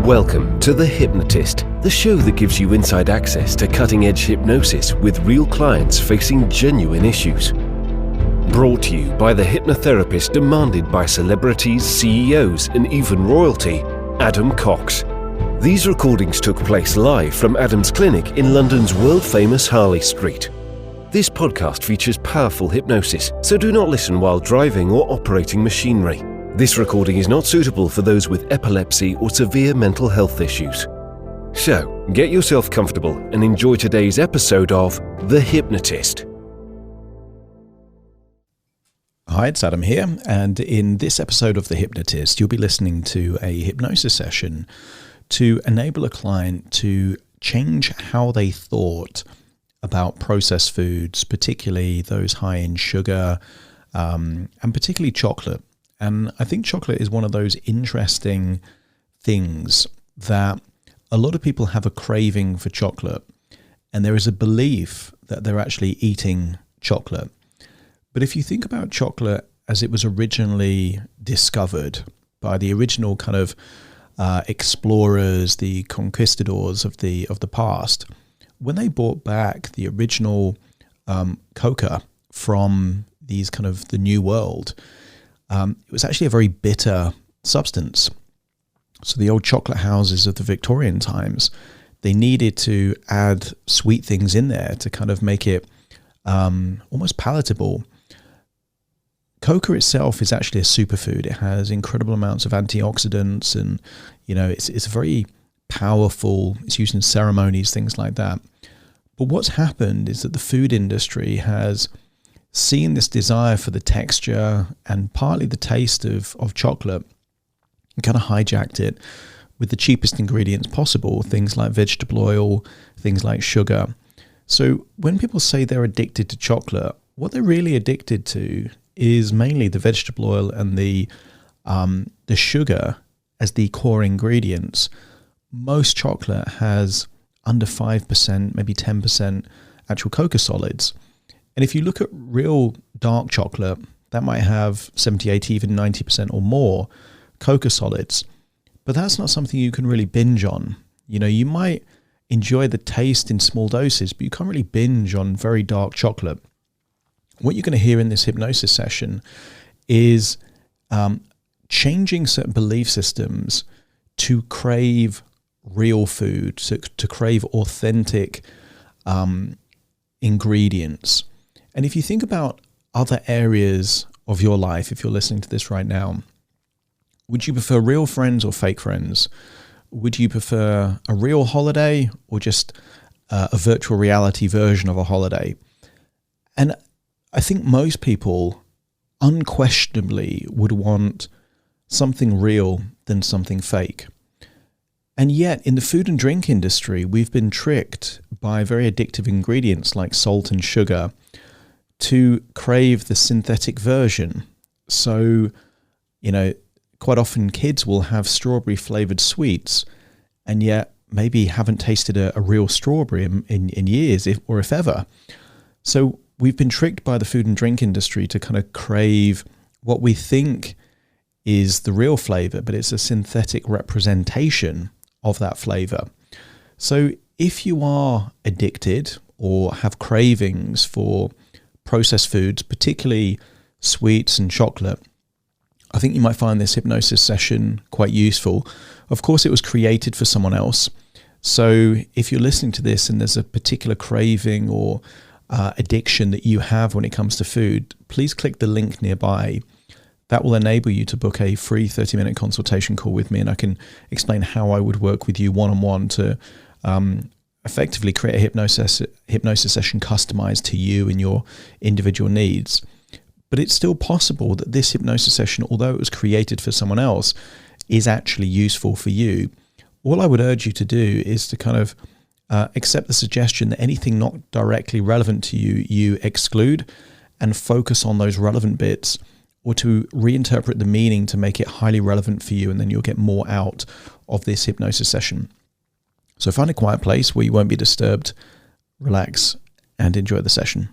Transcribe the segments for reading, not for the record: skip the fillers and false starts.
Welcome to The Hypnotist, the show that gives you inside access to cutting-edge hypnosis with real clients facing genuine issues. Brought to you by the hypnotherapist demanded by celebrities, CEOs, and even royalty, Adam Cox. These recordings took place live from Adam's clinic in London's world-famous Harley Street. This podcast features powerful hypnosis, so do not listen while driving or operating machinery. This recording is not suitable for those with epilepsy or severe mental health issues. So, get yourself comfortable and enjoy today's episode of The Hypnotist. Hi, it's Adam here, and in this episode of The Hypnotist, you'll be listening to a hypnosis session to enable a client to change how they thought about processed foods, particularly those high in sugar, and particularly chocolate. And I think chocolate is one of those interesting things that a lot of people have a craving for chocolate, and there is a belief that they're actually eating chocolate. But if you think about chocolate as it was originally discovered by the original kind of explorers, the conquistadors of the past, when they brought back the original coca from these kind of the New World, it was actually a very bitter substance. So the old chocolate houses of the Victorian times, they needed to add sweet things in there to kind of make it almost palatable. Coca itself is actually a superfood. It has incredible amounts of antioxidants, and it's very powerful. It's used in ceremonies, things like that. But what's happened is that the food industry has seen this desire for the texture and partly the taste of chocolate and kind of hijacked it with the cheapest ingredients possible, things like vegetable oil, things like sugar. So when people say they're addicted to chocolate, what they're really addicted to is mainly the vegetable oil and the sugar as the core ingredients. Most chocolate has under 5%, maybe 10% actual coca solids. And if you look at real dark chocolate, that might have 70, 80, even 90% or more coca solids. But that's not something you can really binge on. You might enjoy the taste in small doses, but you can't really binge on very dark chocolate. What you're going to hear in this hypnosis session is changing certain belief systems to crave real food, to crave authentic ingredients. And if you think about other areas of your life, if you're listening to this right now, would you prefer real friends or fake friends? Would you prefer a real holiday or just a virtual reality version of a holiday? And I think most people unquestionably would want something real than something fake. And yet, in the food and drink industry, we've been tricked by very addictive ingredients like salt and sugar to crave the synthetic version. So, quite often kids will have strawberry flavored sweets and yet maybe haven't tasted a real strawberry in years, if ever. So we've been tricked by the food and drink industry to kind of crave what we think is the real flavor, but it's a synthetic representation of that flavor. So if you are addicted or have cravings for processed foods, particularly sweets and chocolate, I think you might find this hypnosis session quite useful. Of course, it was created for someone else. So if you're listening to this and there's a particular craving or addiction that you have when it comes to food, please click the link nearby. That will enable you to book a free 30-minute consultation call with me, and I can explain how I would work with you one-on-one to effectively create a hypnosis session customized to you and your individual needs. But it's still possible that this hypnosis session, although it was created for someone else, is actually useful for you. All I would urge you to do is to kind of accept the suggestion that anything not directly relevant to you, you exclude and focus on those relevant bits, or to reinterpret the meaning to make it highly relevant for you, and then you'll get more out of this hypnosis session. So find a quiet place where you won't be disturbed, relax, and enjoy the session.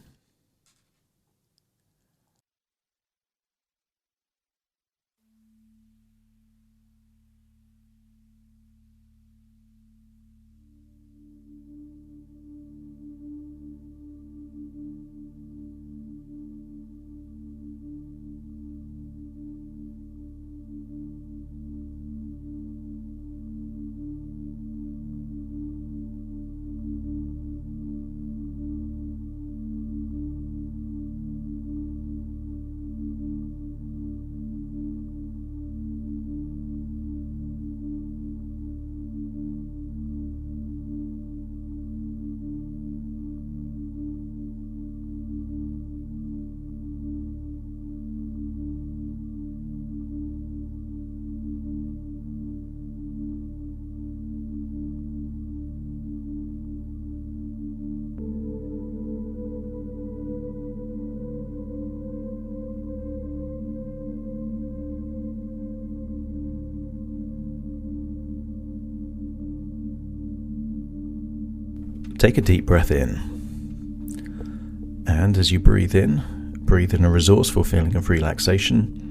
Take a deep breath in. And as you breathe in a resourceful feeling of relaxation.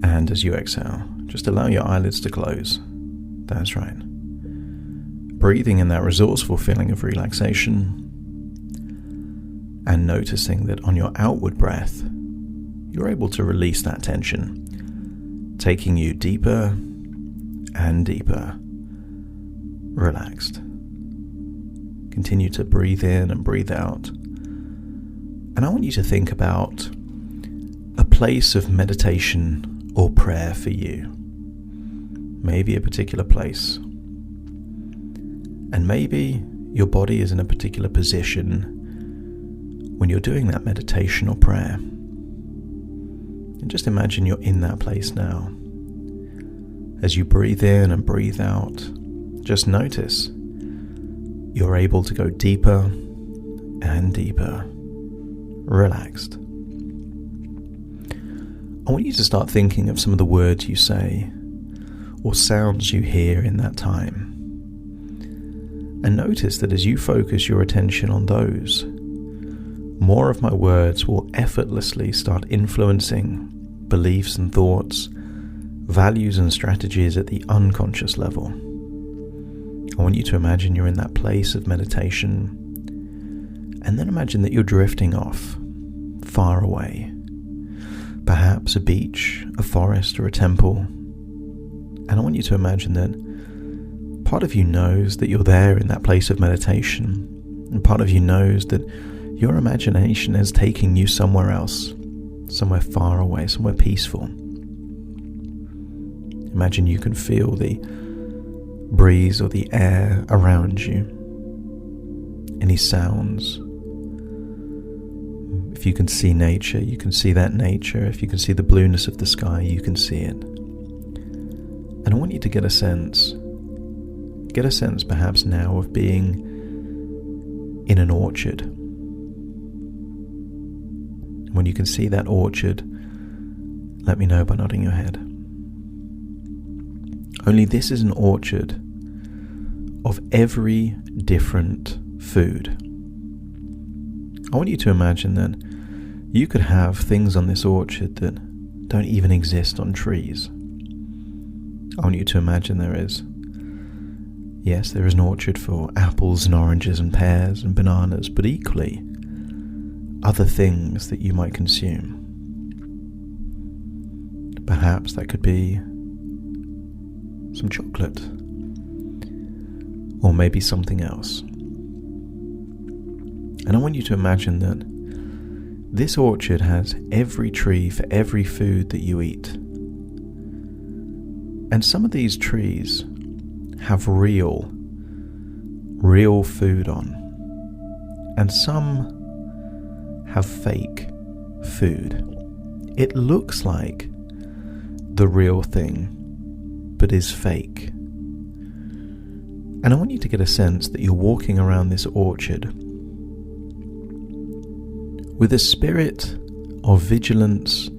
And as you exhale, just allow your eyelids to close. That's right. Breathing in that resourceful feeling of relaxation. And noticing that on your outward breath, you're able to release that tension, taking you deeper and deeper, relaxed. Continue to breathe in and breathe out. And I want you to think about a place of meditation or prayer for you. Maybe a particular place. And maybe your body is in a particular position when you're doing that meditation or prayer. And just imagine you're in that place now. As you breathe in and breathe out, just notice you're able to go deeper and deeper, relaxed. I want you to start thinking of some of the words you say or sounds you hear in that time. And notice that as you focus your attention on those, more of my words will effortlessly start influencing beliefs and thoughts, values and strategies at the unconscious level. I want you to imagine you're in that place of meditation, and then imagine that you're drifting off, far away. Perhaps a beach, a forest, or a temple. And I want you to imagine that part of you knows that you're there in that place of meditation, and part of you knows that your imagination is taking you somewhere else, somewhere far away, somewhere peaceful. Imagine you can feel the breeze or the air around you, any sounds. If you can see nature, you can see that nature. If you can see the blueness of the sky, you can see it. And I want you to get a sense perhaps now of being in an orchard. When you can see that orchard, let me know by nodding your head. Only this is an orchard of every different food. I want you to imagine that you could have things on this orchard that don't even exist on trees. I want you to imagine there is an orchard for apples and oranges and pears and bananas, but equally other things that you might consume. Perhaps that could be some chocolate, or maybe something else. And I want you to imagine that this orchard has every tree for every food that you eat. And some of these trees have real food on, and some have fake food. It looks like the real thing, but is fake. And I want you to get a sense that you're walking around this orchard with a spirit of vigilance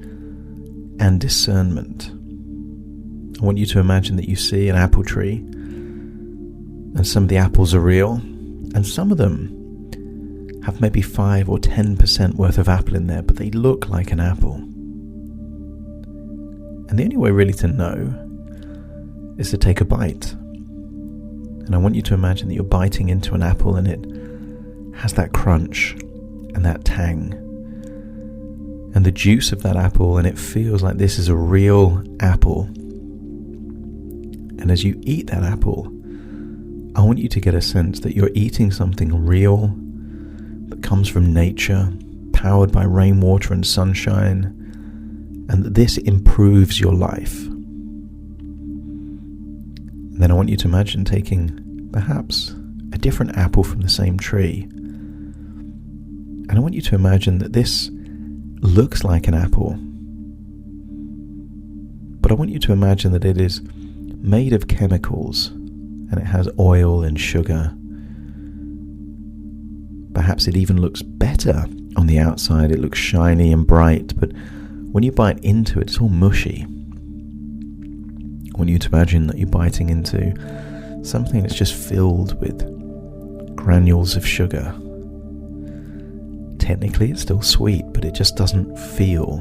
and discernment. I want you to imagine that you see an apple tree, and some of the apples are real, and some of them have maybe 5 or 10% worth of apple in there, but they look like an apple. And the only way really to know is to take a bite. And I want you to imagine that you're biting into an apple and it has that crunch and that tang and the juice of that apple, and it feels like this is a real apple. And as you eat that apple, I want you to get a sense that you're eating something real that comes from nature, powered by rainwater and sunshine, and that this improves your life. And then I want you to imagine taking perhaps a different apple from the same tree. And I want you to imagine that this looks like an apple, but I want you to imagine that it is made of chemicals and it has oil and sugar. Perhaps it even looks better on the outside. It looks shiny and bright, but when you bite into it, it's all mushy. I want you to imagine that you're biting into something that's just filled with granules of sugar. Technically it's still sweet, but it just doesn't feel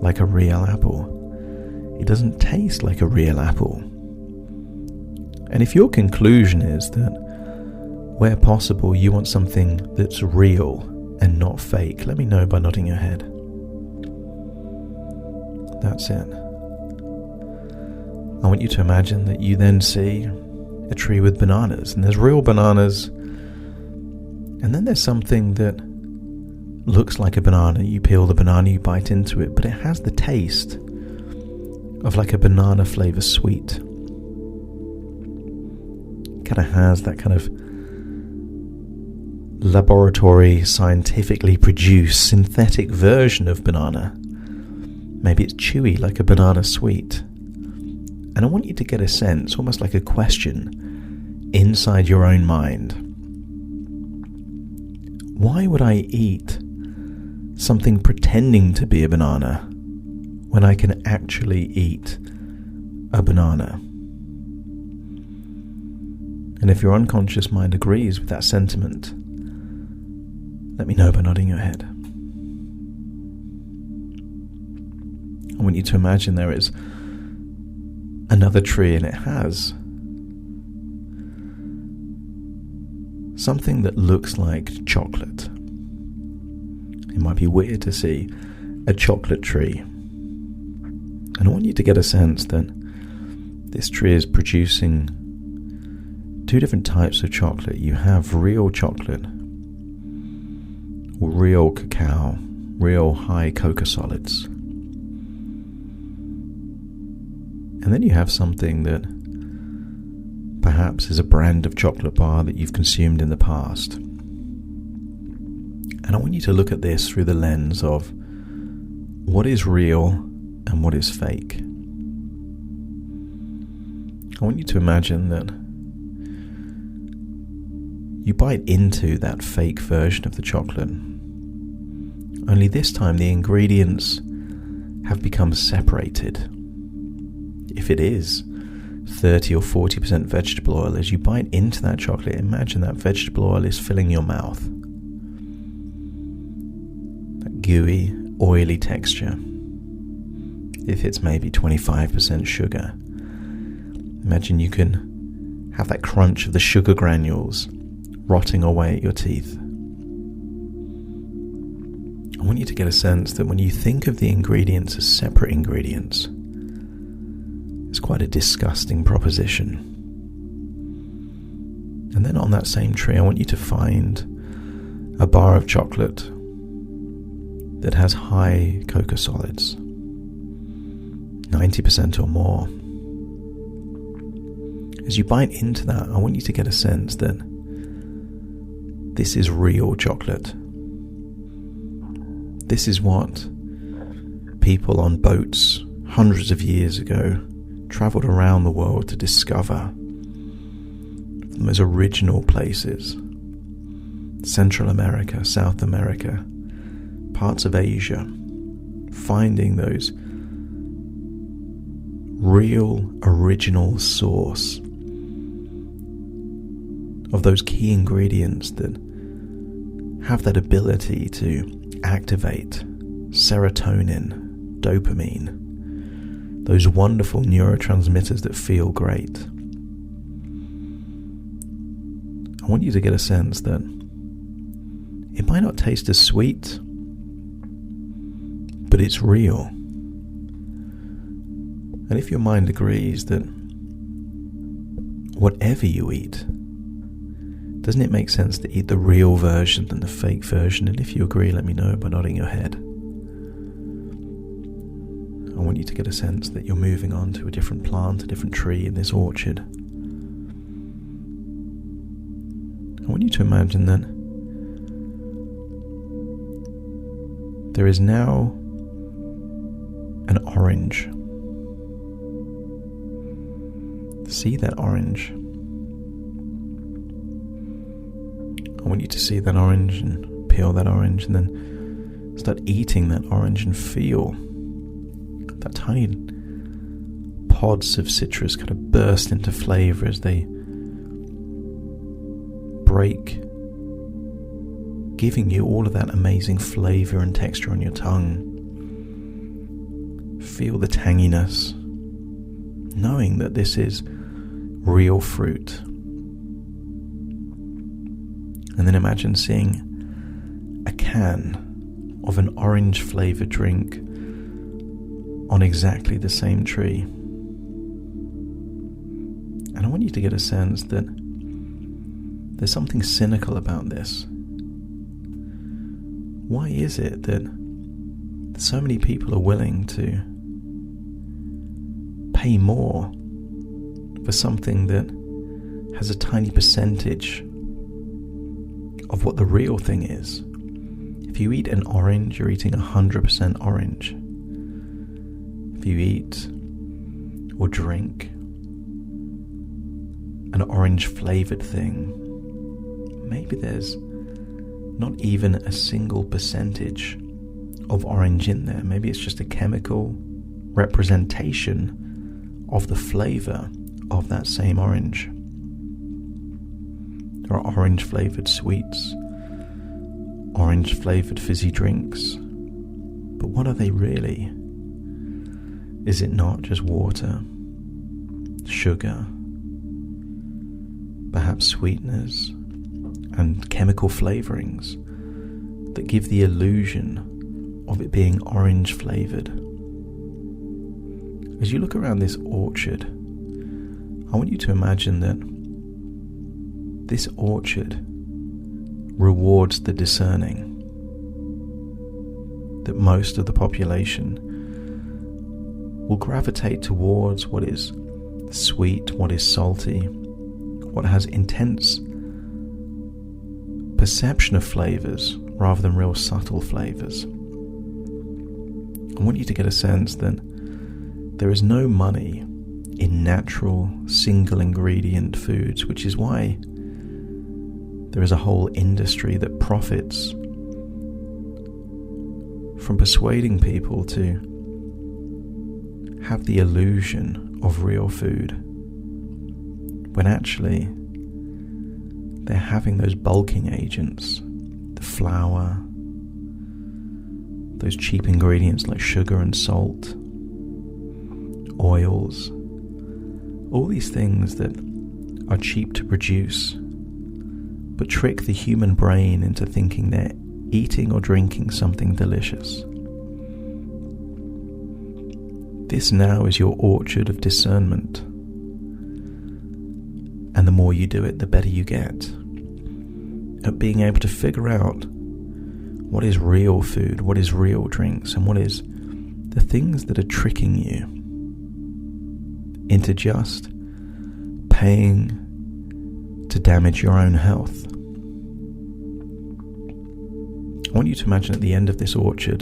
like a real apple. It doesn't taste like a real apple. And if your conclusion is that where possible you want something that's real and not fake, let me know by nodding your head. That's it. I want you to imagine that you then see a tree with bananas, and there's real bananas, and then there's something that looks like a banana. You peel the banana, you bite into it, but it has the taste of like a banana flavor sweet. Kind of has that kind of laboratory, scientifically produced synthetic version of banana. Maybe it's chewy like a banana sweet. And I want you to get a sense, almost like a question, inside your own mind. Why would I eat something pretending to be a banana when I can actually eat a banana? And if your unconscious mind agrees with that sentiment, let me know by nodding your head. I want you to imagine there is another tree, and it has something that looks like chocolate. It might be weird to see a chocolate tree. And I want you to get a sense that this tree is producing two different types of chocolate. You have real chocolate, real cacao, real high cocoa solids. And then you have something that perhaps is a brand of chocolate bar that you've consumed in the past. And I want you to look at this through the lens of what is real and what is fake. I want you to imagine that you bite into that fake version of the chocolate. Only this time the ingredients have become separated. If it is 30 or 40% vegetable oil, as you bite into that chocolate, imagine that vegetable oil is filling your mouth. That gooey, oily texture. If it's maybe 25% sugar, imagine you can have that crunch of the sugar granules rotting away at your teeth. I want you to get a sense that when you think of the ingredients as separate ingredients, it's quite a disgusting proposition. And then on that same tree, I want you to find a bar of chocolate that has high cocoa solids, 90% or more. As you bite into that, I want you to get a sense that this is real chocolate. This is what people on boats hundreds of years ago travelled around the world to discover. The most original places. Central America, South America, parts of Asia. Finding those real, original source of those key ingredients that have that ability to activate serotonin, dopamine, those wonderful neurotransmitters that feel great. I want you to get a sense that it might not taste as sweet, but it's real. And if your mind agrees that whatever you eat, doesn't it make sense to eat the real version than the fake version? And if you agree, let me know by nodding your head. I want you to get a sense that you're moving on to a different plant, a different tree in this orchard. I want you to imagine that there is now an orange. See that orange. I want you to see that orange and peel that orange and then start eating that orange and feel that tiny pods of citrus kind of burst into flavor as they break giving you all of that amazing flavor and texture on your tongue. Feel the tanginess, knowing that this is real fruit. And then imagine seeing a can of an orange flavored drink on exactly the same tree. And I want you to get a sense that there's something cynical about this. Why is it that so many people are willing to pay more for something that has a tiny percentage of what the real thing is? If you eat an orange, you're eating 100% orange. If you eat or drink an orange flavored thing, maybe there's not even a single percentage of orange in there. Maybe it's just a chemical representation of the flavor of that same orange. There are orange flavored sweets, orange flavored fizzy drinks, but what are they really? Is it not just water, sugar, perhaps sweeteners, and chemical flavorings that give the illusion of it being orange flavored? As you look around this orchard, I want you to imagine that this orchard rewards the discerning, that most of the population will gravitate towards what is sweet, what is salty, what has intense perception of flavors rather than real subtle flavors. I want you to get a sense that there is no money in natural single ingredient foods, which is why there is a whole industry that profits from persuading people to have the illusion of real food, when actually they're having those bulking agents, the flour, those cheap ingredients like sugar and salt, oils, all these things that are cheap to produce, but trick the human brain into thinking they're eating or drinking something delicious. This now is your orchard of discernment. And the more you do it, the better you get at being able to figure out what is real food, what is real drinks, and what is the things that are tricking you into just paying to damage your own health. I want you to imagine at the end of this orchard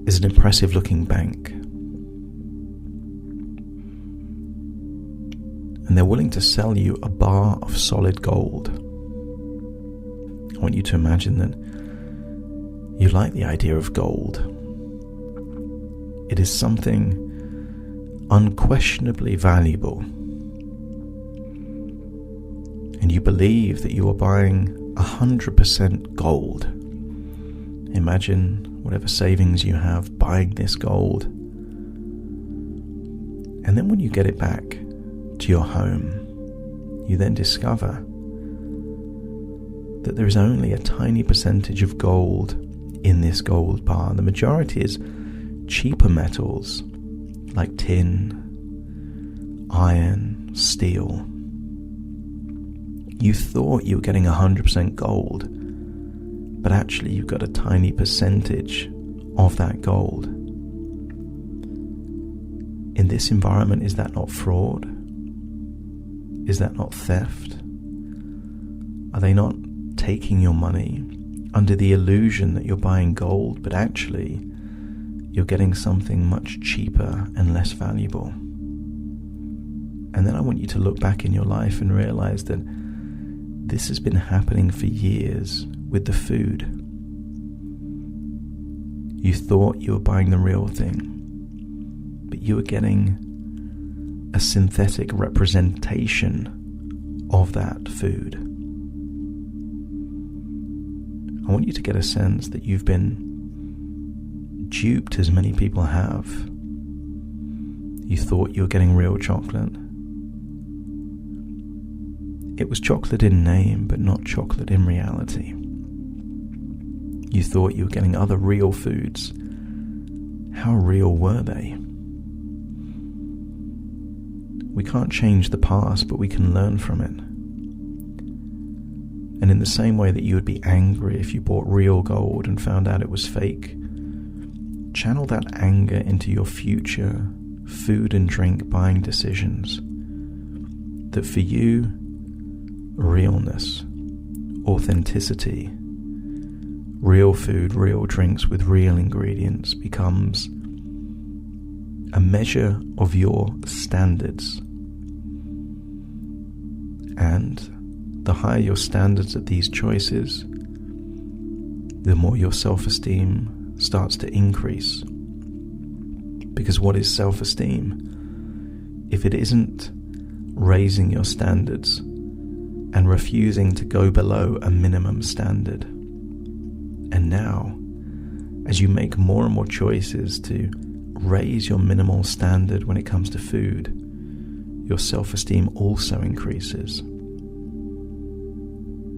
is an impressive looking bank. And they're willing to sell you a bar of solid gold. I want you to imagine that you like the idea of gold. It is something unquestionably valuable. And you believe that you are buying 100% gold. Imagine whatever savings you have buying this gold. And then when you get it back to your home, you then discover that there is only a tiny percentage of gold in this gold bar. The majority is cheaper metals like tin, iron, steel. You thought you were getting 100% gold, but actually you've got a tiny percentage of that gold. In this environment, is that not fraud? Is that not theft? Are they not taking your money under the illusion that you're buying gold, but actually you're getting something much cheaper and less valuable? And then I want you to look back in your life and realize that this has been happening for years with the food. You thought you were buying the real thing, but you were getting a synthetic representation of that food. I want you to get a sense that you've been duped, as many people have. You thought you were getting real chocolate. It was chocolate in name, but not chocolate in reality. You thought you were getting other real foods. How real were they? We can't change the past, but we can learn from it. And in the same way that you would be angry if you bought real gold and found out it was fake, channel that anger into your future food and drink buying decisions. That for you, realness, authenticity, real food, real drinks with real ingredients becomes a measure of your standards. And the higher your standards at these choices, the more your self-esteem starts to increase. Because what is self-esteem if it isn't raising your standards and refusing to go below a minimum standard? And now, as you make more and more choices to raise your minimal standard when it comes to food, your self-esteem also increases.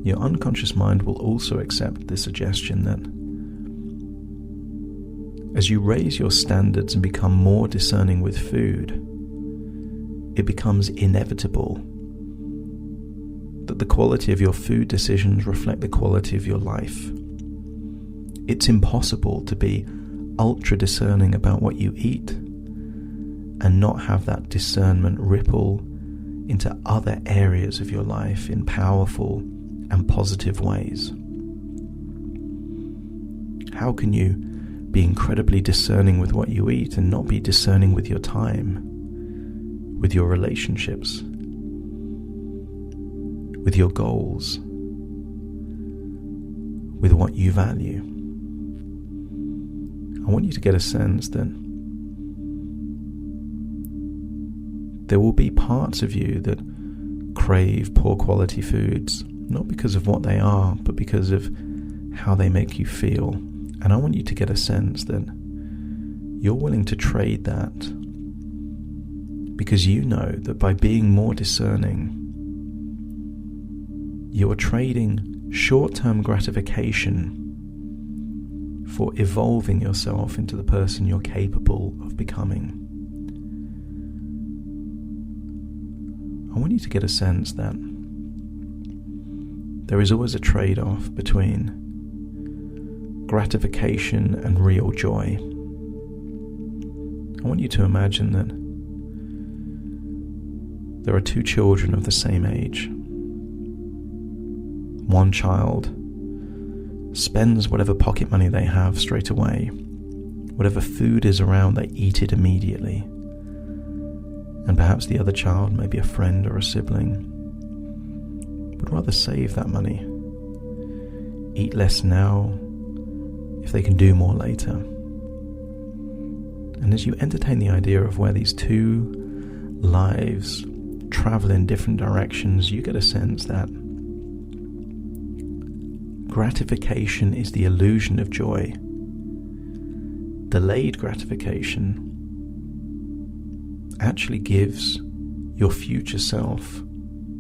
Your unconscious mind will also accept the suggestion that as you raise your standards and become more discerning with food, it becomes inevitable that the quality of your food decisions reflect the quality of your life. It's impossible to be ultra discerning about what you eat and not have that discernment ripple into other areas of your life in powerful and positive ways. How can you be incredibly discerning with what you eat and not be discerning with your time, with your relationships, with your goals, with what you value? I want you to get a sense that there will be parts of you that crave poor quality foods, not because of what they are, but because of how they make you feel. And I want you to get a sense that you're willing to trade that, because you know that by being more discerning, you are trading short-term gratification for evolving yourself into the person you're capable of becoming. I want you to get a sense that there is always a trade-off between gratification and real joy. I want you to imagine that there are two children of the same age. One child spends whatever pocket money they have straight away. Whatever food is around, they eat it immediately. And perhaps the other child, maybe a friend or a sibling, would rather save that money, eat less now if they can do more later. And as you entertain the idea of where these two lives travel in different directions, you get a sense that gratification is the illusion of joy. Delayed gratification actually gives your future self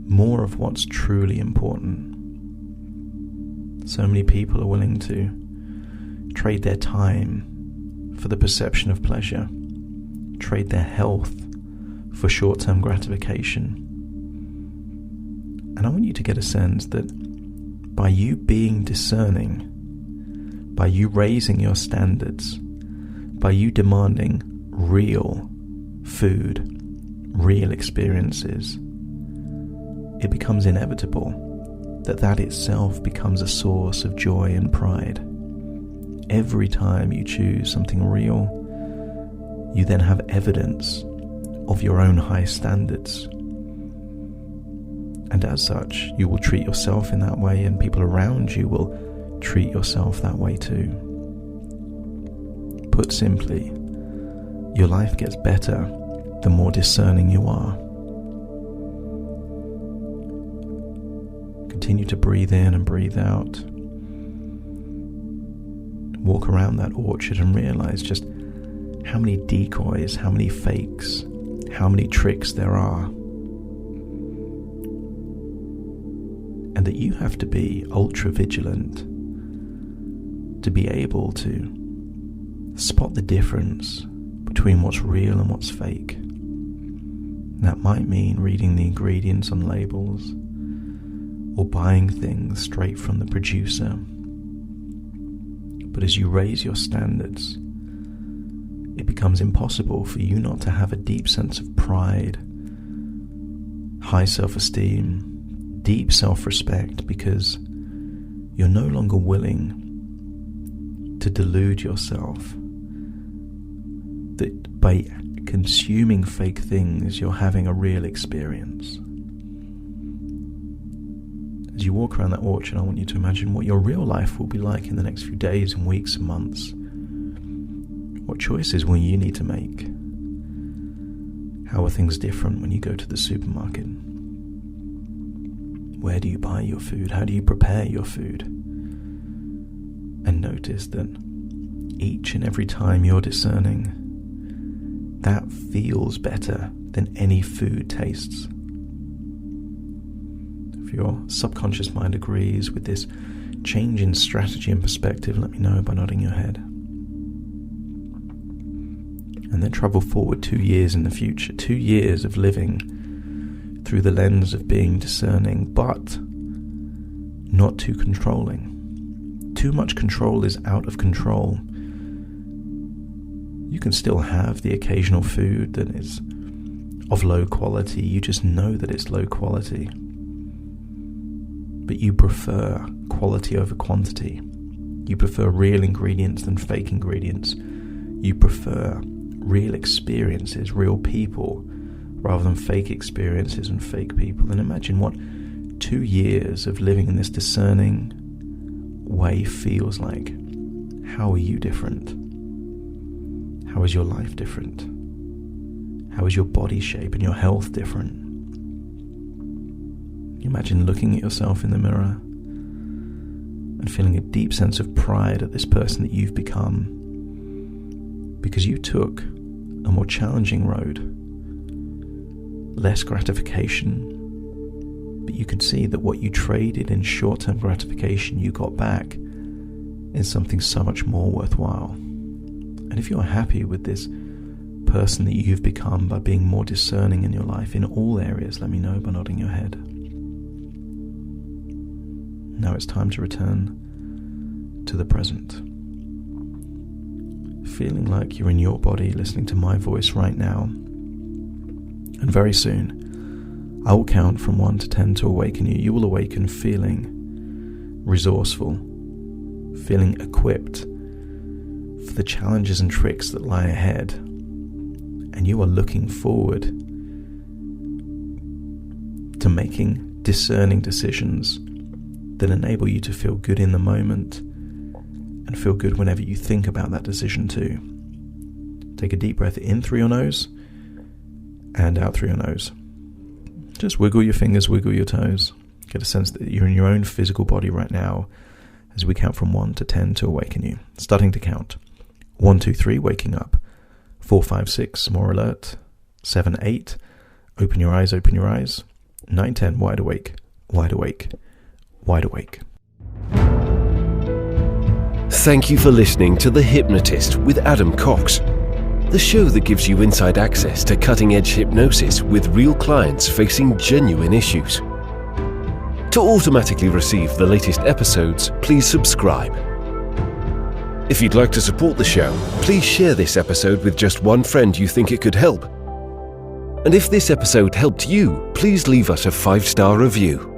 more of what's truly important. So many people are willing to trade their time for the perception of pleasure, trade their health for short-term gratification. And I want you to get a sense that by you being discerning, by you raising your standards, by you demanding real food, real experiences, it becomes inevitable that that itself becomes a source of joy and pride. Every time you choose something real, you then have evidence of your own high standards. And as such, you will treat yourself in that way, and people around you will treat yourself that way too. Put simply, your life gets better the more discerning you are. Continue to breathe in and breathe out. Walk around that orchard and realize just how many decoys, how many fakes, how many tricks there are. And that you have to be ultra vigilant to be able to spot the difference between what's real and what's fake. That might mean reading the ingredients on labels or buying things straight from the producer. But as you raise your standards, it becomes impossible for you not to have a deep sense of pride, high self-esteem, deep self-respect, because you're no longer willing to delude yourself that by consuming fake things you're having a real experience. As you walk around that orchard, I want you to imagine what your real life will be like in the next few days and weeks and months. What choices will you need to make? How are things different when you go to the supermarket? Where do you buy your food? How do you prepare your food? And notice that each and every time you're discerning, that feels better than any food tastes. If your subconscious mind agrees with this change in strategy and perspective, let me know by nodding your head. And then travel forward 2 years in the future, 2 years of living through the lens of being discerning, but not too controlling. Too much control is out of control. You can still have the occasional food that is of low quality. You just know that it's low quality. But you prefer quality over quantity. You prefer real ingredients than fake ingredients. You prefer real experiences, real people, rather than fake experiences and fake people. And imagine what 2 years of living in this discerning way feels like. How are you different? How is your life different? How is your body shape and your health different? Imagine looking at yourself in the mirror and feeling a deep sense of pride at this person that you've become, because you took a more challenging road, less gratification, but you could see that what you traded in short-term gratification you got back in something so much more worthwhile. And if you're happy with this person that you've become by being more discerning in your life in all areas, let me know by nodding your head. Now it's time to return to the present. Feeling like you're in your body, listening to my voice right now. And very soon, I will count from 1 to 10 to awaken you. You will awaken feeling resourceful, feeling equipped for the challenges and tricks that lie ahead. And you are looking forward to making discerning decisions that enable you to feel good in the moment and feel good whenever you think about that decision too. Take a deep breath in through your nose and out through your nose. Just wiggle your fingers, wiggle your toes. Get a sense that you're in your own physical body right now as we count from 1 to 10 to awaken you. Starting to count. 1, 2, 3, waking up. 4, 5, 6, more alert. 7, 8, open your eyes, open your eyes. 9, 10, wide awake, wide awake, wide awake. Thank you for listening to The Hypnotist with Adam Cox, the show that gives you inside access to cutting-edge hypnosis with real clients facing genuine issues. To automatically receive the latest episodes, please subscribe. If you'd like to support the show, please share this episode with just one friend you think it could help. And if this episode helped you, please leave us a 5-star review.